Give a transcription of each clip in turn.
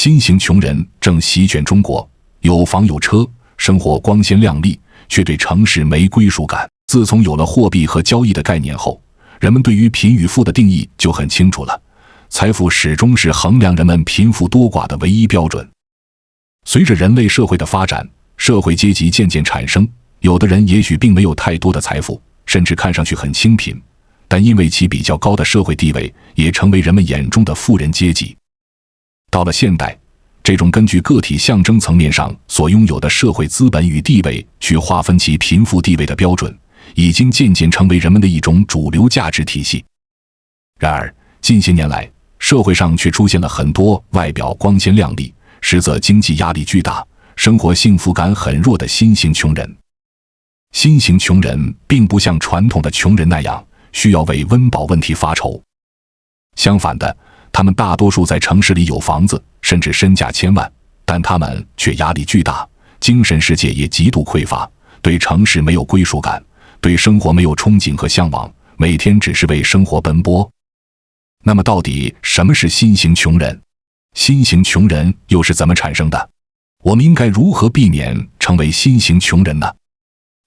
新型穷人正席卷中国，有房有车，生活光鲜亮丽，却对城市没归属感。自从有了货币和交易的概念后，人们对于贫与富的定义就很清楚了，财富始终是衡量人们贫富多寡的唯一标准。随着人类社会的发展，社会阶级渐渐产生，有的人也许并没有太多的财富，甚至看上去很清贫，但因为其比较高的社会地位，也成为人们眼中的富人阶级。到了现代，这种根据个体象征层面上所拥有的社会资本与地位去划分其贫富地位的标准，已经渐渐成为人们的一种主流价值体系。然而，近些年来，社会上却出现了很多外表光鲜亮丽，实则经济压力巨大，生活幸福感很弱的新型穷人。新型穷人并不像传统的穷人那样需要为温饱问题发愁，相反的，他们大多数在城市里有房子，甚至身价千万，但他们却压力巨大，精神世界也极度匮乏，对城市没有归属感，对生活没有憧憬和向往，每天只是为生活奔波。那么到底什么是新型穷人？新型穷人又是怎么产生的？我们应该如何避免成为新型穷人呢？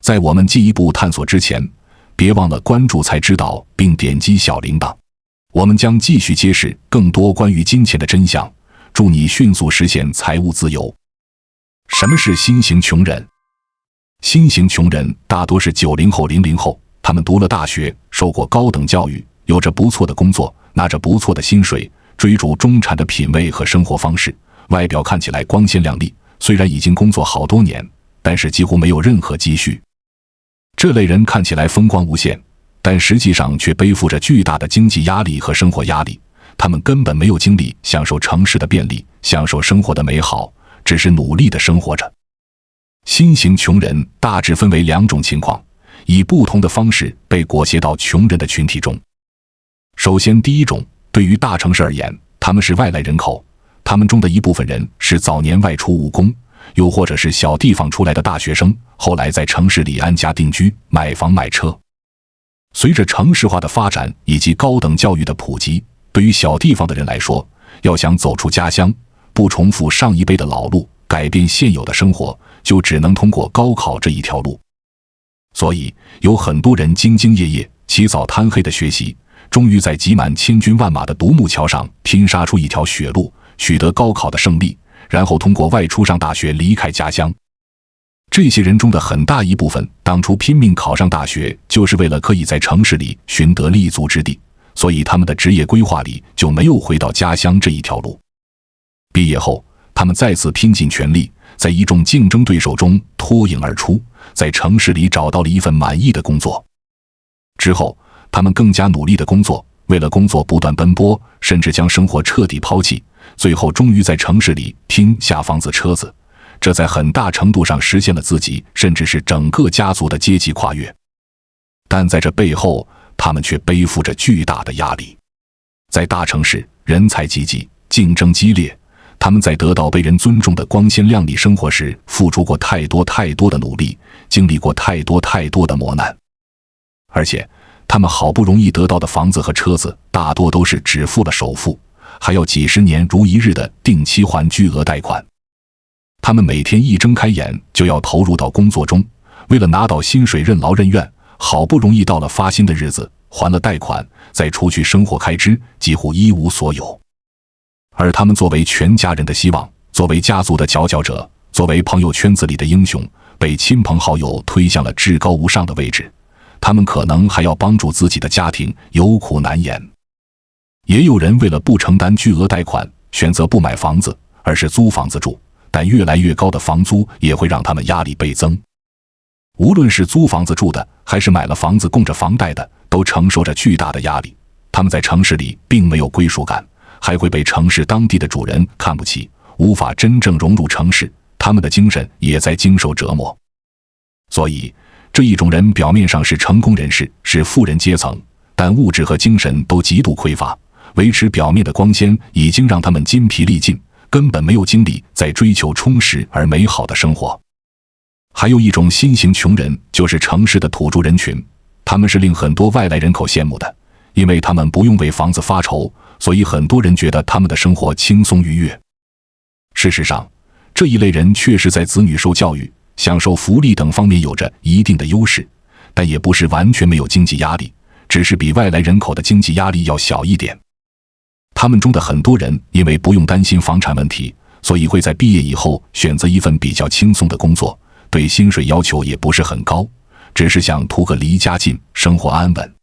在我们进一步探索之前，别忘了关注才知道并点击小铃铛，我们将继续揭示更多关于金钱的真相，助你迅速实现财务自由。什么是新型穷人？新型穷人大多是90后、00后，他们读了大学，受过高等教育，有着不错的工作，拿着不错的薪水，追逐中产的品味和生活方式，外表看起来光鲜亮丽，虽然已经工作好多年，但是几乎没有任何积蓄。这类人看起来风光无限，但实际上却背负着巨大的经济压力和生活压力，他们根本没有精力享受城市的便利，享受生活的美好，只是努力地生活着。新型穷人大致分为2种情况，以不同的方式被裹挟到穷人的群体中。首先，第一种，对于大城市而言，他们是外来人口，他们中的一部分人是早年外出务工，又或者是小地方出来的大学生，后来在城市里安家定居，买房买车。随着城市化的发展以及高等教育的普及，对于小地方的人来说，要想走出家乡，不重复上一辈的老路，改变现有的生活，就只能通过高考这一条路。所以，有很多人兢兢业业，起早贪黑的学习，终于在挤满千军万马的独木桥上拼杀出一条血路，取得高考的胜利，然后通过外出上大学离开家乡。这些人中的很大一部分当初拼命考上大学，就是为了可以在城市里寻得立足之地，所以他们的职业规划里就没有回到家乡这一条路。毕业后，他们再次拼尽全力，在一众竞争对手中脱颖而出，在城市里找到了一份满意的工作。之后，他们更加努力的工作，为了工作不断奔波，甚至将生活彻底抛弃，最后终于在城市里拼下房子车子，这在很大程度上实现了自己甚至是整个家族的阶级跨越。但在这背后，他们却背负着巨大的压力。在大城市，人才济济，竞争激烈，他们在得到被人尊重的光鲜亮丽生活时，付出过太多太多的努力，经历过太多太多的磨难。而且，他们好不容易得到的房子和车子，大多都是只付了首付，还要几十年如一日的定期还巨额贷款。他们每天一睁开眼就要投入到工作中，为了拿到薪水任劳任怨，好不容易到了发薪的日子，还了贷款，再除去生活开支，几乎一无所有。而他们作为全家人的希望，作为家族的佼佼者，作为朋友圈子里的英雄，被亲朋好友推向了至高无上的位置，他们可能还要帮助自己的家庭，有苦难言。也有人为了不承担巨额贷款，选择不买房子，而是租房子住，但越来越高的房租也会让他们压力倍增。无论是租房子住的，还是买了房子供着房贷的，都承受着巨大的压力。他们在城市里并没有归属感，还会被城市当地的主人看不起，无法真正融入城市，他们的精神也在经受折磨。所以，这一种人表面上是成功人士，是富人阶层，但物质和精神都极度匮乏，维持表面的光鲜已经让他们筋疲力尽，根本没有精力在追求充实而美好的生活。还有一种新型穷人，就是城市的土著人群，他们是令很多外来人口羡慕的，因为他们不用为房子发愁，所以很多人觉得他们的生活轻松愉悦。事实上，这一类人确实在子女受教育、享受福利等方面有着一定的优势，但也不是完全没有经济压力，只是比外来人口的经济压力要小一点。他们中的很多人因为不用担心房产问题，所以会在毕业以后选择一份比较轻松的工作，对薪水要求也不是很高，只是想图个离家近，生活安稳。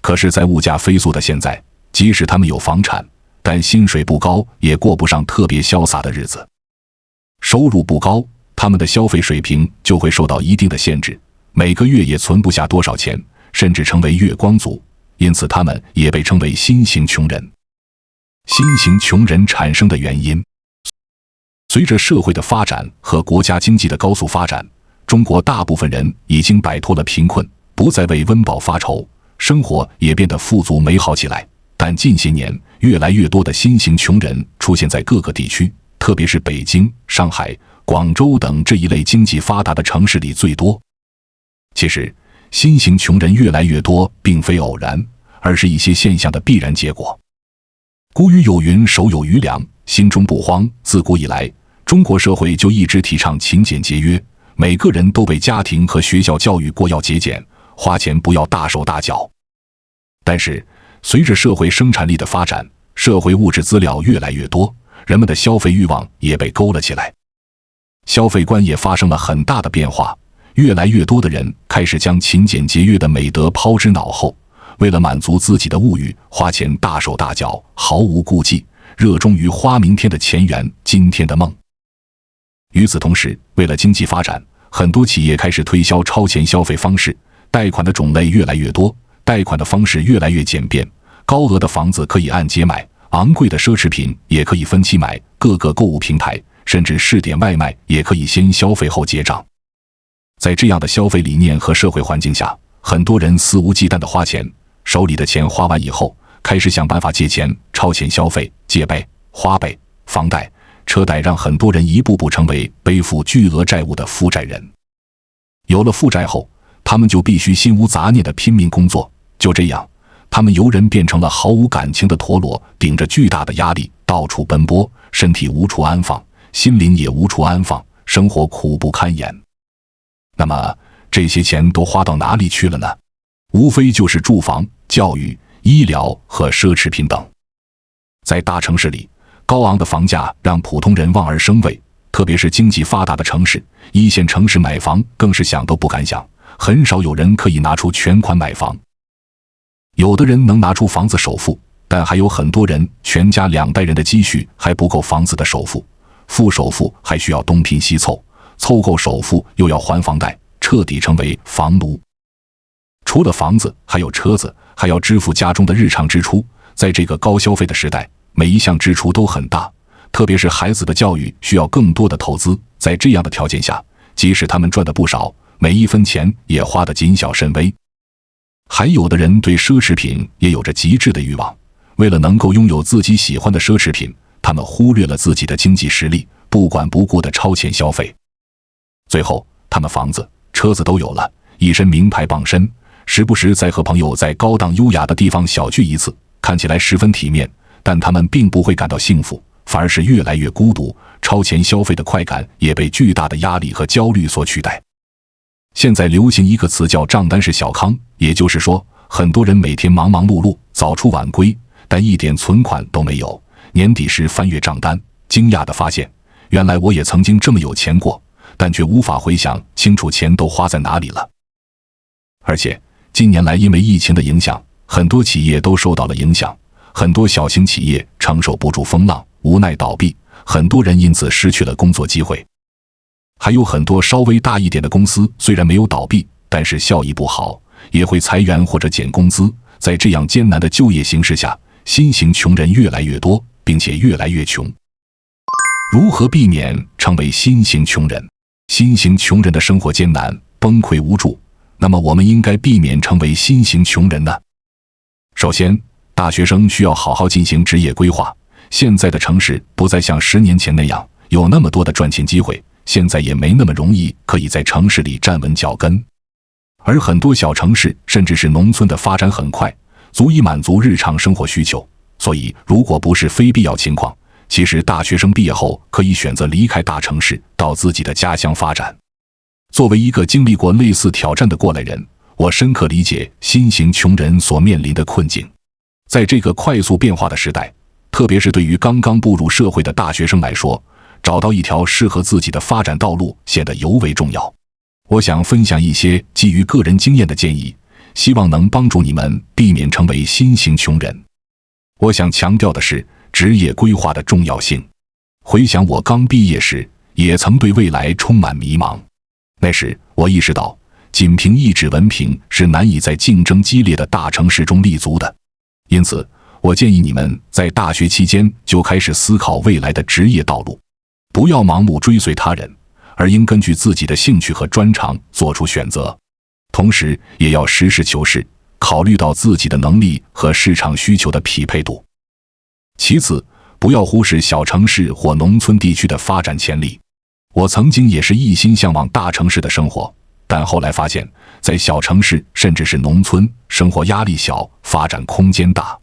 可是在物价飞速的现在，即使他们有房产，但薪水不高，也过不上特别潇洒的日子。收入不高，他们的消费水平就会受到一定的限制，每个月也存不下多少钱，甚至成为月光族，因此他们也被称为新型穷人。新型穷人产生的原因，随着社会的发展和国家经济的高速发展，中国大部分人已经摆脱了贫困，不再为温饱发愁，生活也变得富足美好起来。但近些年，越来越多的新型穷人出现在各个地区，特别是北京、上海、广州等这一类经济发达的城市里最多。其实，新型穷人越来越多并非偶然，而是一些现象的必然结果。古语有云：手有余粮，心中不慌。自古以来，中国社会就一直提倡勤俭节约，每个人都被家庭和学校教育过要节俭，花钱不要大手大脚。但是，随着社会生产力的发展，社会物质资料越来越多，人们的消费欲望也被勾了起来，消费观也发生了很大的变化。越来越多的人开始将勤俭节约的美德抛之脑后，为了满足自己的物欲，花钱大手大脚，毫无顾忌，热衷于花明天的钱圆今天的梦。与此同时，为了经济发展，很多企业开始推销超前消费方式，贷款的种类越来越多，贷款的方式越来越简便，高额的房子可以按揭买，昂贵的奢侈品也可以分期买，各个购物平台甚至试点外卖也可以先消费后结账。在这样的消费理念和社会环境下，很多人肆无忌惮地花钱，手里的钱花完以后，开始想办法借钱，超前消费，借呗、花呗、房贷、车贷，让很多人一步步成为背负巨额债务的负债人。有了负债后，他们就必须心无杂念地拼命工作，就这样，他们由人变成了毫无感情的陀螺，顶着巨大的压力到处奔波，身体无处安放，心灵也无处安放，生活苦不堪言。那么这些钱都花到哪里去了呢？无非就是住房、教育、医疗和奢侈品等。在大城市里，高昂的房价让普通人望而生畏，特别是经济发达的城市，一线城市买房更是想都不敢想，很少有人可以拿出全款买房。有的人能拿出房子首付，但还有很多人全家2代人的积蓄还不够房子的首付，付首付还需要东拼西凑，凑够首付又要还房贷，彻底成为房奴。除了房子，还有车子，还要支付家中的日常支出。在这个高消费的时代，每一项支出都很大，特别是孩子的教育需要更多的投资。在这样的条件下，即使他们赚的不少，每一分钱也花得谨小慎微。还有的人对奢侈品也有着极致的欲望，为了能够拥有自己喜欢的奢侈品，他们忽略了自己的经济实力，不管不顾的超前消费。最后，他们房子、车子都有了，一身名牌傍身，时不时再和朋友在高档优雅的地方小聚一次，看起来十分体面，但他们并不会感到幸福，反而是越来越孤独，超前消费的快感也被巨大的压力和焦虑所取代。现在流行一个词叫账单式小康，也就是说，很多人每天忙忙碌碌，早出晚归，但一点存款都没有。年底时翻阅账单，惊讶地发现，原来我也曾经这么有钱过，但却无法回想清楚钱都花在哪里了。而且近年来因为疫情的影响，很多企业都受到了影响，很多小型企业承受不住风浪，无奈倒闭，很多人因此失去了工作机会。还有很多稍微大一点的公司虽然没有倒闭，但是效益不好，也会裁员或者减工资。在这样艰难的就业形势下，新型穷人越来越多，并且越来越穷。如何避免成为新型穷人？新型穷人的生活艰难，崩溃无助，那么我们应该避免成为新型穷人呢？首先，大学生需要好好进行职业规划。现在的城市不再像10年前那样有那么多的赚钱机会，现在也没那么容易可以在城市里站稳脚跟。而很多小城市甚至是农村的发展很快，足以满足日常生活需求。所以如果不是非必要情况，其实大学生毕业后可以选择离开大城市，到自己的家乡发展。作为一个经历过类似挑战的过来人，我深刻理解新型穷人所面临的困境。在这个快速变化的时代，特别是对于刚刚步入社会的大学生来说，找到一条适合自己的发展道路显得尤为重要。我想分享一些基于个人经验的建议，希望能帮助你们避免成为新型穷人。我想强调的是职业规划的重要性。回想我刚毕业时，也曾对未来充满迷茫。那时我意识到，仅凭一纸文凭是难以在竞争激烈的大城市中立足的。因此，我建议你们在大学期间就开始思考未来的职业道路，不要盲目追随他人，而应根据自己的兴趣和专长做出选择。同时，也要实事求是，考虑到自己的能力和市场需求的匹配度。其次，不要忽视小城市或农村地区的发展潜力。我曾经也是一心向往大城市的生活，但后来发现，在小城市甚至是农村，生活压力小，发展空间大。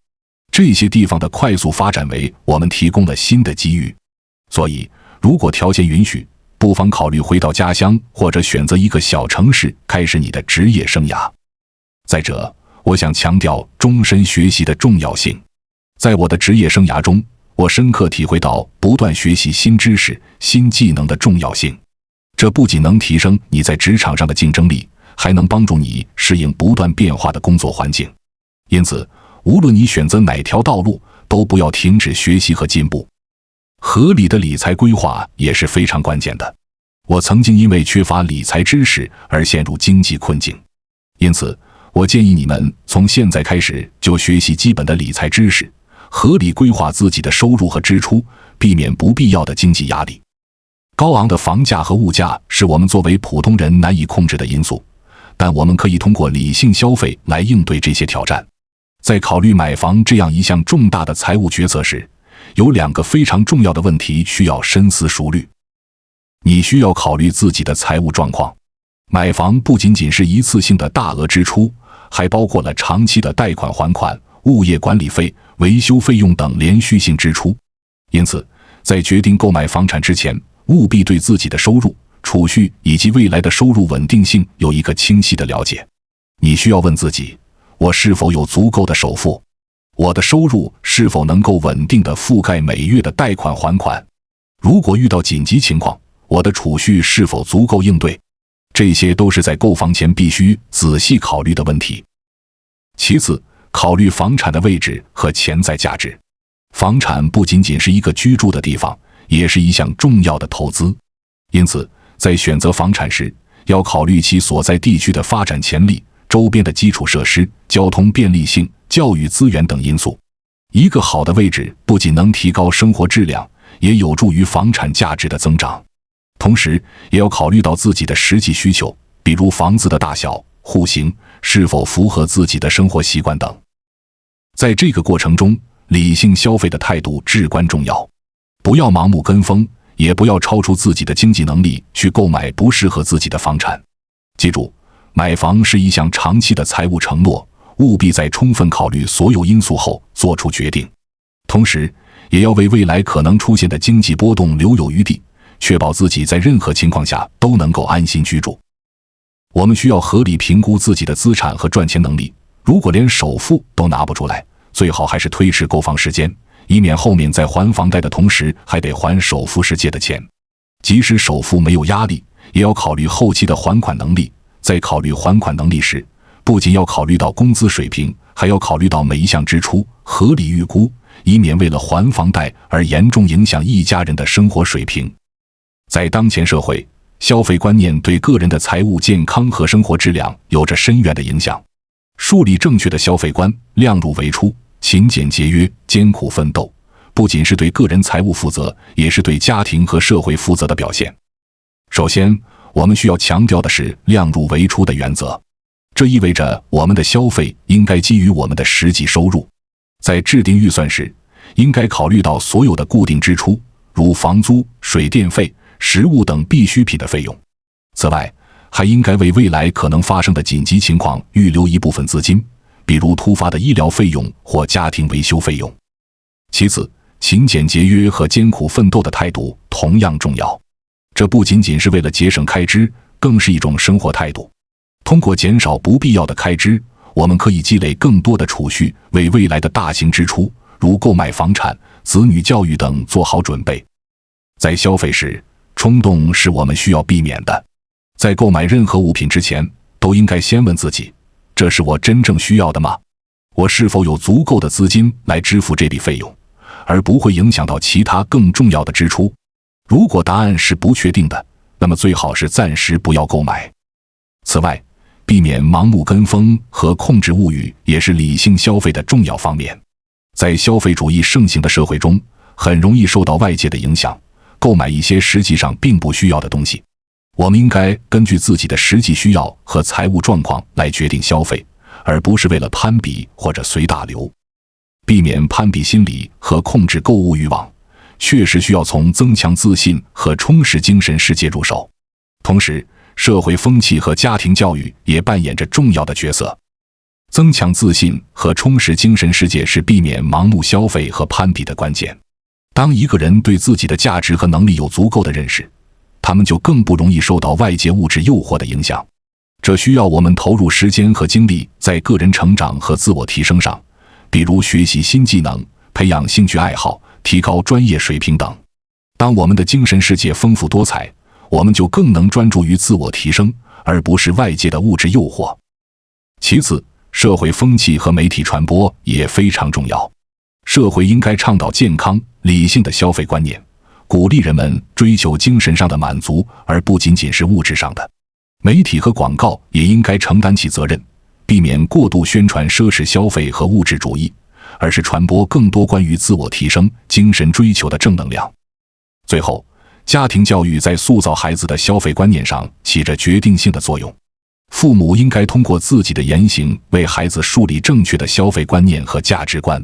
这些地方的快速发展为我们提供了新的机遇。所以，如果条件允许，不妨考虑回到家乡，或者选择一个小城市开始你的职业生涯。再者，我想强调终身学习的重要性。在我的职业生涯中，我深刻体会到不断学习新知识、新技能的重要性。这不仅能提升你在职场上的竞争力，还能帮助你适应不断变化的工作环境。因此，无论你选择哪条道路，都不要停止学习和进步。合理的理财规划也是非常关键的。我曾经因为缺乏理财知识而陷入经济困境，因此，我建议你们从现在开始就学习基本的理财知识，合理规划自己的收入和支出，避免不必要的经济压力。高昂的房价和物价是我们作为普通人难以控制的因素，但我们可以通过理性消费来应对这些挑战。在考虑买房这样一项重大的财务决策时，有2个非常重要的问题需要深思熟虑。你需要考虑自己的财务状况。买房不仅仅是一次性的大额支出，还包括了长期的贷款还款、物业管理费、维修费用等连续性支出。因此，在决定购买房产之前，务必对自己的收入、储蓄以及未来的收入稳定性有一个清晰的了解。你需要问自己，我是否有足够的首付？我的收入是否能够稳定地覆盖每月的贷款还款？如果遇到紧急情况，我的储蓄是否足够应对？这些都是在购房前必须仔细考虑的问题。其次，考虑房产的位置和潜在价值。房产不仅仅是一个居住的地方，也是一项重要的投资。因此，在选择房产时，要考虑其所在地区的发展潜力、周边的基础设施、交通便利性、教育资源等因素。一个好的位置不仅能提高生活质量，也有助于房产价值的增长。同时，也要考虑到自己的实际需求，比如房子的大小、户型是否符合自己的生活习惯等。在这个过程中，理性消费的态度至关重要，不要盲目跟风，也不要超出自己的经济能力去购买不适合自己的房产。记住，买房是一项长期的财务承诺，务必在充分考虑所有因素后做出决定。同时，也要为未来可能出现的经济波动留有余地，确保自己在任何情况下都能够安心居住。我们需要合理评估自己的资产和赚钱能力，如果连首付都拿不出来，最好还是推迟购房时间，以免后面在还房贷的同时还得还首付时借的钱。即使首付没有压力，也要考虑后期的还款能力。在考虑还款能力时，不仅要考虑到工资水平，还要考虑到每一项支出，合理预估，以免为了还房贷而严重影响一家人的生活水平。在当前社会，消费观念对个人的财务健康和生活质量有着深远的影响。树立正确的消费观，量入为出，勤俭节约，艰苦奋斗，不仅是对个人财务负责，也是对家庭和社会负责的表现。首先，我们需要强调的是量入为出的原则，这意味着我们的消费应该基于我们的实际收入。在制定预算时，应该考虑到所有的固定支出，如房租、水电费、食物等必需品的费用。此外，还应该为未来可能发生的紧急情况预留一部分资金，比如突发的医疗费用或家庭维修费用。其次，勤俭节约和艰苦奋斗的态度同样重要。这不仅仅是为了节省开支，更是一种生活态度。通过减少不必要的开支，我们可以积累更多的储蓄，为未来的大型支出，如购买房产、子女教育等做好准备。在消费时，冲动是我们需要避免的。在购买任何物品之前，都应该先问自己：这是我真正需要的吗？我是否有足够的资金来支付这笔费用，而不会影响到其他更重要的支出？如果答案是不确定的，那么最好是暂时不要购买。此外，避免盲目跟风和控制物欲也是理性消费的重要方面。在消费主义盛行的社会中，很容易受到外界的影响，购买一些实际上并不需要的东西。我们应该根据自己的实际需要和财务状况来决定消费，而不是为了攀比或者随大流。避免攀比心理和控制购物欲望，确实需要从增强自信和充实精神世界入手。同时，社会风气和家庭教育也扮演着重要的角色。增强自信和充实精神世界是避免盲目消费和攀比的关键。当一个人对自己的价值和能力有足够的认识，他们就更不容易受到外界物质诱惑的影响。这需要我们投入时间和精力在个人成长和自我提升上，比如学习新技能、培养兴趣爱好、提高专业水平等。当我们的精神世界丰富多彩，我们就更能专注于自我提升，而不是外界的物质诱惑。其次，社会风气和媒体传播也非常重要。社会应该倡导健康、理性的消费观念，鼓励人们追求精神上的满足，而不仅仅是物质上的。媒体和广告也应该承担起责任，避免过度宣传奢侈消费和物质主义，而是传播更多关于自我提升、精神追求的正能量。最后，家庭教育在塑造孩子的消费观念上起着决定性的作用。父母应该通过自己的言行为孩子树立正确的消费观念和价值观，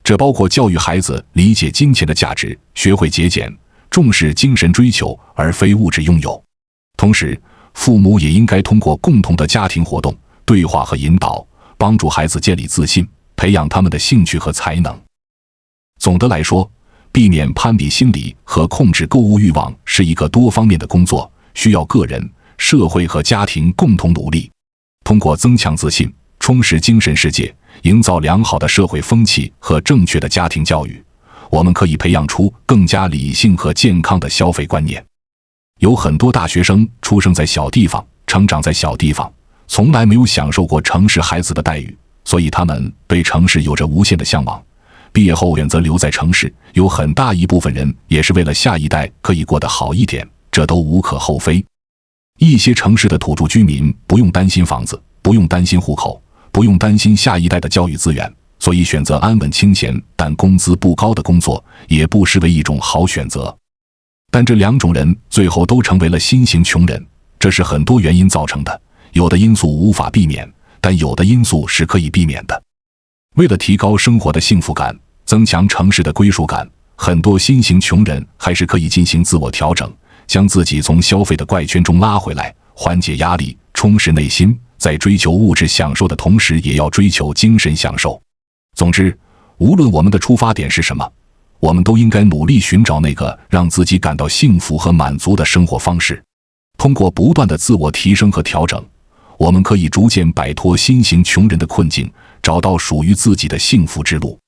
这包括教育孩子理解金钱的价值，学会节俭，重视精神追求而非物质拥有。同时，父母也应该通过共同的家庭活动、对话和引导，帮助孩子建立自信，培养他们的兴趣和才能。总的来说，避免攀比心理和控制购物欲望是一个多方面的工作，需要个人、社会和家庭共同努力。通过增强自信、充实精神世界，营造良好的社会风气和正确的家庭教育，我们可以培养出更加理性和健康的消费观念。有很多大学生出生在小地方，成长在小地方，从来没有享受过城市孩子的待遇，所以他们对城市有着无限的向往。毕业后选择留在城市，有很大一部分人也是为了下一代可以过得好一点，这都无可厚非。一些城市的土著居民不用担心房子，不用担心户口，不用担心下一代的教育资源，所以选择安稳清闲但工资不高的工作，也不失为一种好选择。但这两种人最后都成为了新型穷人，这是很多原因造成的，有的因素无法避免，但有的因素是可以避免的。为了提高生活的幸福感，增强城市的归属感，很多新型穷人还是可以进行自我调整，将自己从消费的怪圈中拉回来，缓解压力，充实内心，在追求物质享受的同时，也要追求精神享受。总之，无论我们的出发点是什么，我们都应该努力寻找那个让自己感到幸福和满足的生活方式。通过不断的自我提升和调整，我们可以逐渐摆脱新型穷人的困境，找到属于自己的幸福之路。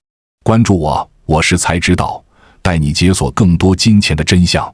关注我，我是才知道，带你解锁更多金钱的真相。